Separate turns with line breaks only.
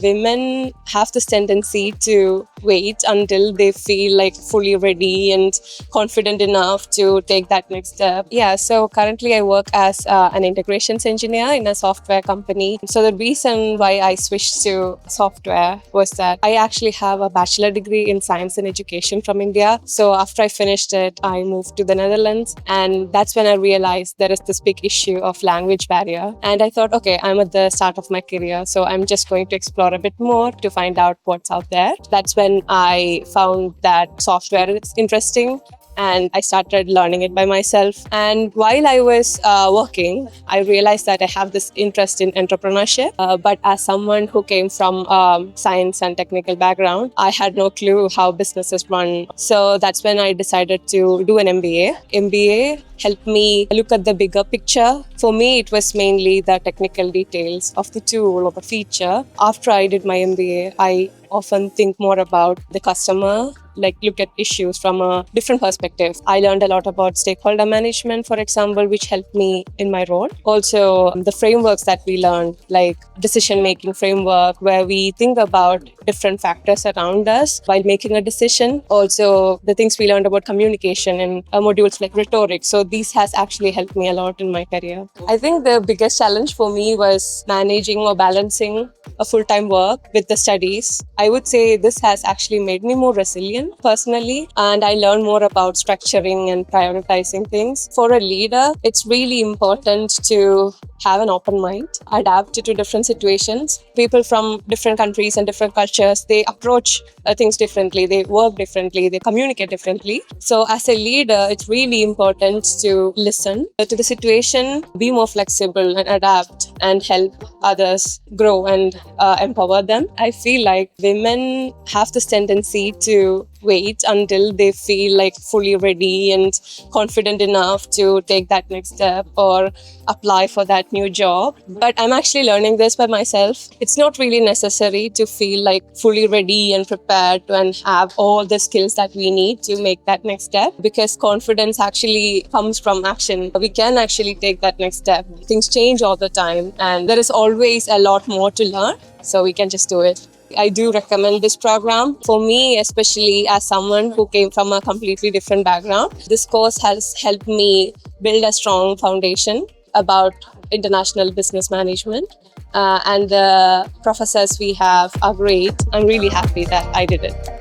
women have this tendency to wait until they feel like fully ready and confident enough to take that next step. Yeah, so currently I work as an integrations engineer in a software company. So the reason why I switched to software was that I actually have a bachelor degree in science and education from India. So after I finished it, I moved to the Netherlands, and that's when I realized there is this big issue of language barrier. And I thought, okay, I'm at the start of my career, so I'm just going to explore a bit more to find out what's out there. That's when I found that software is interesting, and I started learning it by myself. And while I was working, I realized that I have this interest in entrepreneurship. But as someone who came from science and technical background, I had no clue how businesses run. So that's when I decided to do an MBA. MBA helped me look at the bigger picture. For me, it was mainly the technical details of the tool or the feature. After I did my MBA, I often think more about the customer, like look at issues from a different perspective. I learned a lot about stakeholder management, for example, which helped me in my role. Also, the frameworks that we learned, like decision-making framework, where we think about different factors around us while making a decision. Also, the things we learned about communication and modules like rhetoric. So these has actually helped me a lot in my career. I think the biggest challenge for me was managing or balancing a full-time work with the studies. I would say this has actually made me more resilient personally, and I learned more about structuring and prioritizing things. For a leader, it's really important to have an open mind, adapt to different situations. People from different countries and different cultures, they approach things differently, they work differently, they communicate differently. So as a leader, it's really important to listen to the situation, be more flexible and adapt and help others grow and empower them. I feel like women have this tendency to wait until they feel like fully ready and confident enough to take that next step or apply for that new job. But I'm actually learning this by myself. It's not really necessary to feel like fully ready and prepared and have all the skills that we need to make that next step, because confidence actually comes from action. We can actually take that next step. Things change all the time, and there is always a lot more to learn, so we can just do it. I do recommend this program. For me, especially as someone who came from a completely different background, this course has helped me build a strong foundation about international business management. And the professors we have are great. I'm really happy that I did it.